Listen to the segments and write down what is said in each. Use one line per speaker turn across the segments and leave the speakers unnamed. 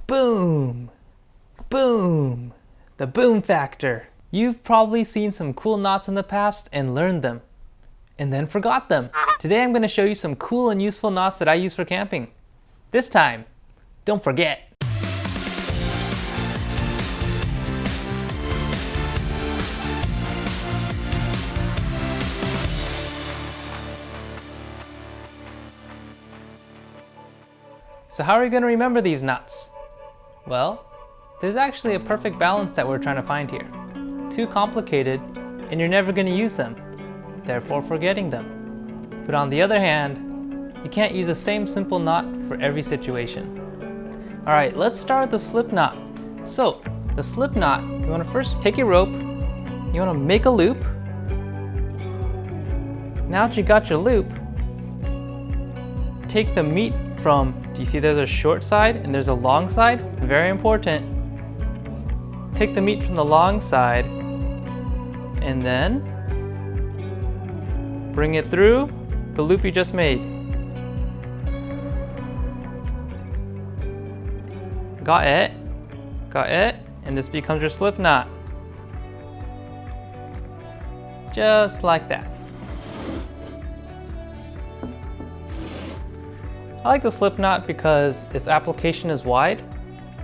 Boom! Boom! The boom factor. You've probably seen some cool knots in the past and learned them, and then forgot them. Today I'm going to show you some cool and useful knots that I use for camping. This time, don't forget. So how are you going to remember these knots? Well, there's actually a perfect balance that we're trying to find here. Too complicated, and you're never going to use them, therefore forgetting them. But on the other hand, you can't use the same simple knot for every situation. Alright, let's start with the slip knot. So, the slip knot, you want to first take your rope, you want to make a loop. Now that you got your loop, take the meat from, do you see there's a short side and there's a long side? Very important. Pick the meat from the long side and then bring it through the loop you just made. Got it? Got it? And this becomes your slip knot. Just like that. I like the slip knot because its application is wide.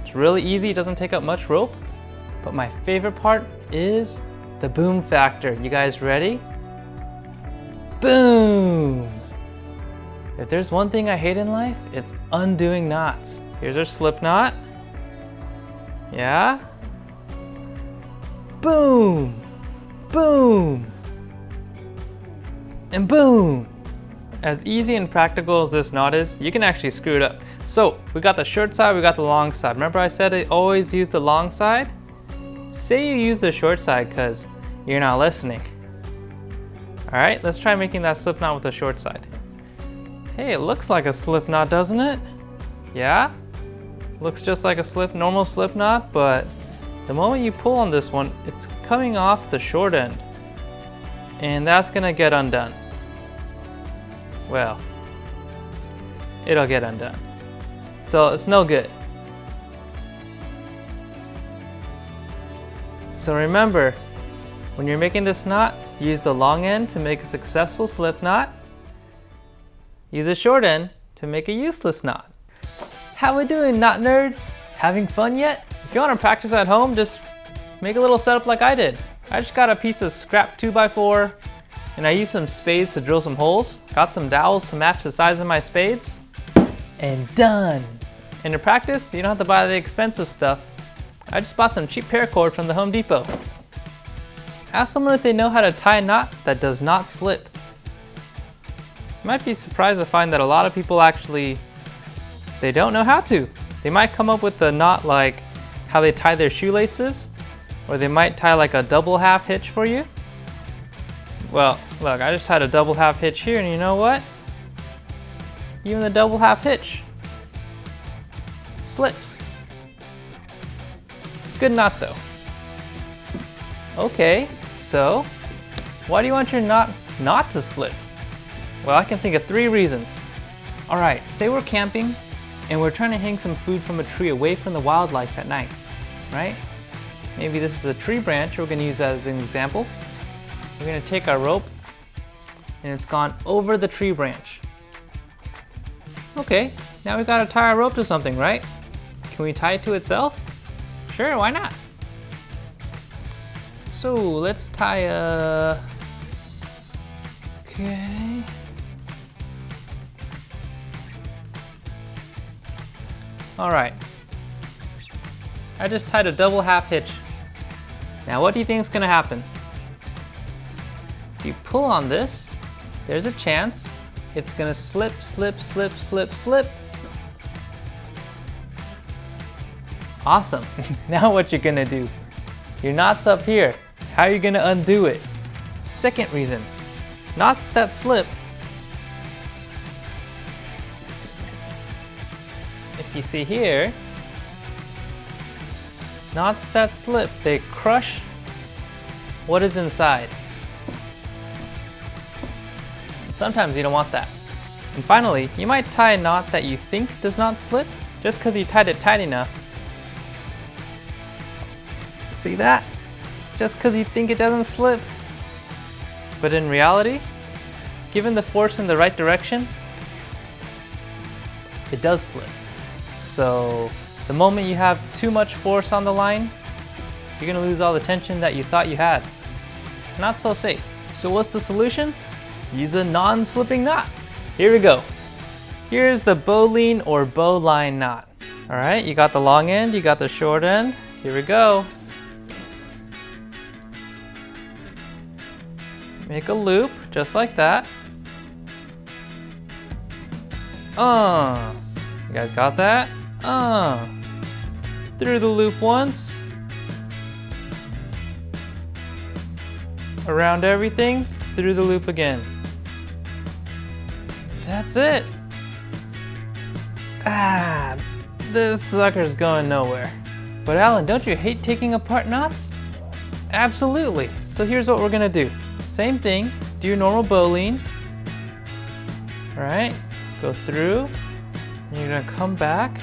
It's really easy, it doesn't take up much rope. But my favorite part is the boom factor. You guys ready? Boom! If there's one thing I hate in life, it's undoing knots. Here's our slip knot. Yeah? Boom! Boom! And boom! As easy and practical as this knot is, you can actually screw it up. So, we got the short side, we got the long side. Remember I said I always use the long side? Say you use the short side because you're not listening. Alright, let's try making that slip knot with the short side. Hey, it looks like a slip knot, doesn't it? Yeah? Looks just like a normal slip knot, but the moment you pull on this one, it's coming off the short end. And that's gonna get undone. Well, it'll get undone. So it's no good. So remember, when you're making this knot, use the long end to make a successful slip knot. Use the short end to make a useless knot. How we doing, knot nerds? Having fun yet? If you want to practice at home, just make a little setup like I did. I just got a piece of scrap 2x4 and I used some spades to drill some holes. Got some dowels to match the size of my spades. And done! And to practice, you don't have to buy the expensive stuff. I just bought some cheap paracord from the Home Depot. Ask someone if they know how to tie a knot that does not slip. You might be surprised to find that a lot of people actually, they don't know how to. They might come up with a knot like how they tie their shoelaces, or they might tie like a double half hitch for you. Well, look, I just tied a double half hitch here, and you know what? Even the double half hitch slips. Good knot though. Okay, so why do you want your knot not to slip? Well, I can think of 3 reasons. Alright, say we're camping and we're trying to hang some food from a tree away from the wildlife at night, right? Maybe this is a tree branch, we're going to use that as an example. We're going to take our rope and it's gone over the tree branch. Okay, now we got to tie our rope to something, right? Can we tie it to itself? Sure, why not? So let's tie a... Okay. Alright. I just tied a double half hitch. Now what do you think is going to happen? If you pull on this, there's a chance it's going to slip, slip, slip, slip, slip. Awesome. Now what you're going to do? Your knot's up here. How are you going to undo it? Second reason. Knots that slip. If you see here, knots that slip, they crush what is inside. Sometimes you don't want that. And finally, you might tie a knot that you think does not slip. Just because you tied it tight enough See that? Just because you think it doesn't slip. But in reality, given the force in the right direction, it does slip. So the moment you have too much force on the line, you're gonna lose all the tension that you thought you had. Not so safe. So what's the solution? Use a non-slipping knot. Here we go. Here's the bowline or bowline knot. All right, you got the long end, you got the short end. Here we go. Make a loop, just like that. You guys got that? Through the loop once. Around everything, through the loop again. That's it. This sucker's going nowhere. But Alan, don't you hate taking apart knots? Absolutely. So here's what we're gonna do. Same thing, do your normal bowline. All right, go through, and you're gonna come back,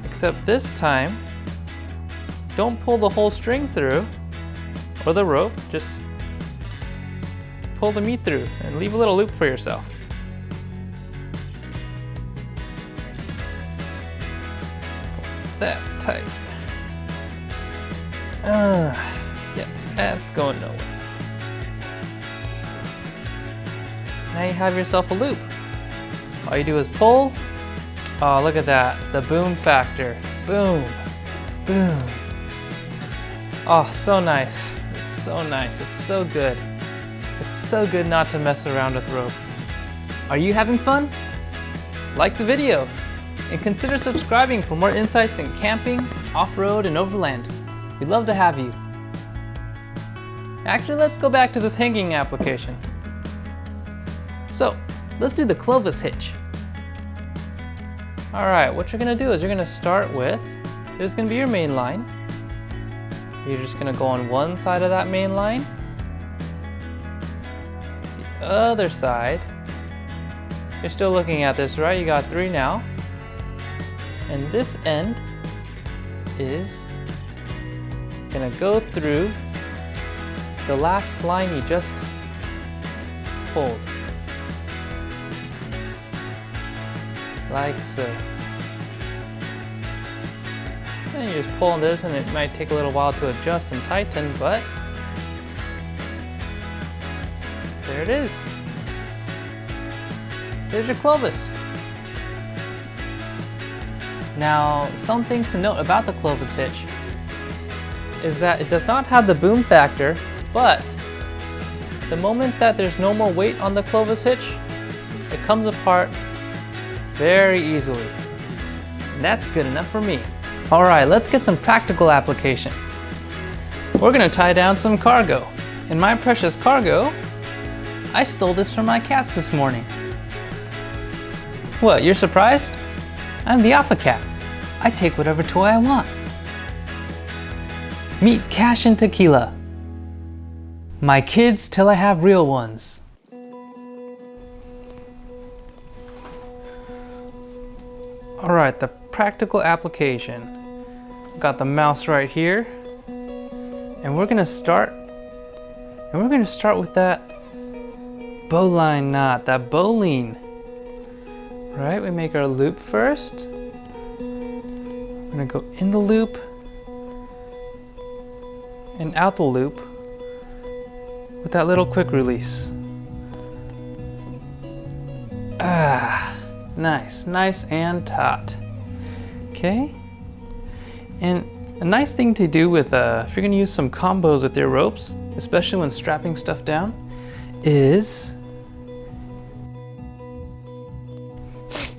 except this time, don't pull the whole string through, or the rope, just pull the meat through and leave a little loop for yourself. That tight. Yep, that's going nowhere. Now you have yourself a loop. All you do is pull. Oh, look at that, the boom factor. Boom, boom. Oh, so nice. It's so nice, it's so good. It's so good not to mess around with rope. Are you having fun? Like the video and consider subscribing for more insights in camping, off-road, and overland. We'd love to have you. Actually, let's go back to this hanging application. So, let's do the Clovis hitch. All right, what you're gonna do is you're gonna start with, this is gonna be your main line. You're just gonna go on one side of that main line. The other side. You're still looking at this, right? You got 3 now. And this end is gonna go through the last line you just pulled. Like so. And you're just pulling this, and it might take a little while to adjust and tighten, but there it is. There's your Clovis. Now, some things to note about the Clovis hitch is that it does not have the boom factor, but the moment that there's no more weight on the Clovis hitch, it comes apart very easily. And that's good enough for me. All right, let's get some practical application. We're gonna tie down some cargo. And my precious cargo, I stole this from my cats this morning. What, you're surprised? I'm the Alpha Cat. I take whatever toy I want. Meet Cash and Tequila. My kids till I have real ones. All right, the practical application. Got the mouse right here. And we're gonna start with that bowline knot, that bowline. Right, we make our loop first. We're gonna go in the loop and out the loop with that little quick release. Nice, nice and taut. Okay, and a nice thing to do with, if you're gonna use some combos with your ropes, especially when strapping stuff down, is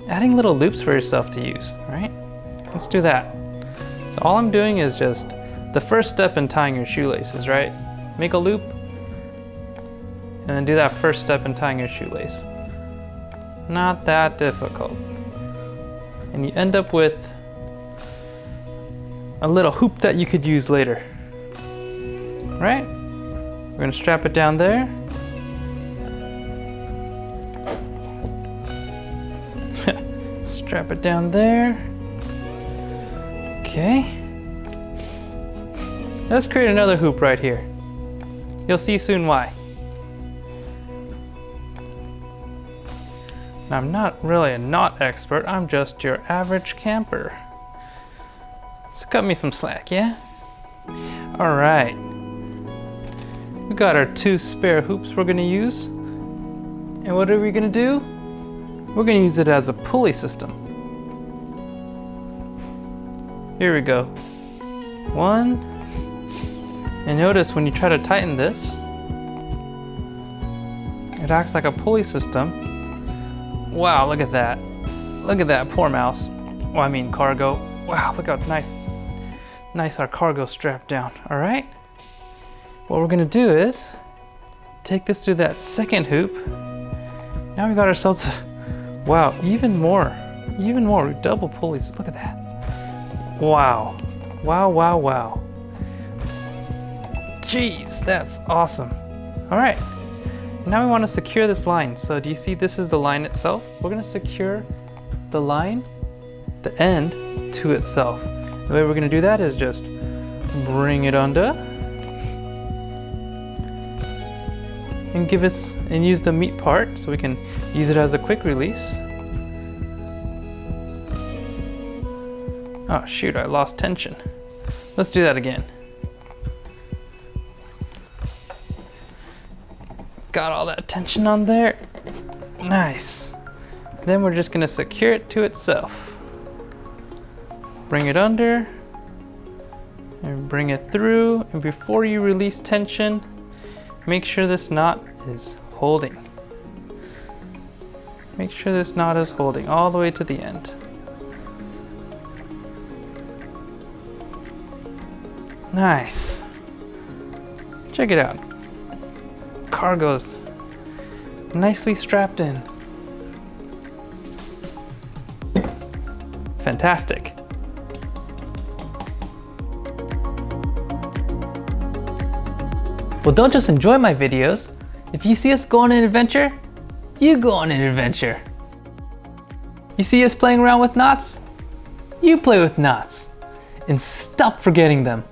adding little loops for yourself to use, right? Let's do that. So all I'm doing is just the first step in tying your shoelaces, right? Make a loop, and then do that first step in tying your shoelace. Not that difficult. And you end up with a little hoop that you could use later, right? We're gonna strap it down there. Strap it down there. Okay. Let's create another hoop right here. You'll see soon why. Now, I'm not really a knot expert, I'm just your average camper. So cut me some slack, yeah? All right. We got our 2 spare hoops we're gonna use. And what are we gonna do? We're gonna use it as a pulley system. Here we go. 1. And notice when you try to tighten this, it acts like a pulley system. Wow, look at that. Look at that, poor mouse. Well, I mean cargo. Wow, look how nice our cargo strapped down, all right? What we're gonna do is take this through that second hoop. Now we got ourselves, wow, even more, double pulleys, look at that. Wow, wow, wow, wow. Jeez, that's awesome. All right, now we wanna secure this line. So do you see this is the line itself? We're gonna secure the line, the end, to itself. The way we're gonna do that is just bring it under and use the meat part so we can use it as a quick release. Oh shoot, I lost tension. Let's do that again. Got all that tension on there. Nice. Then we're just gonna secure it to itself. Bring it under and bring it through. And before you release tension, make sure this knot is holding. Make sure this knot is holding all the way to the end. Nice. Check it out. Cargo's nicely strapped in. Fantastic. Well, don't just enjoy my videos. If you see us go on an adventure, you go on an adventure. You see us playing around with knots? You play with knots. And stop forgetting them.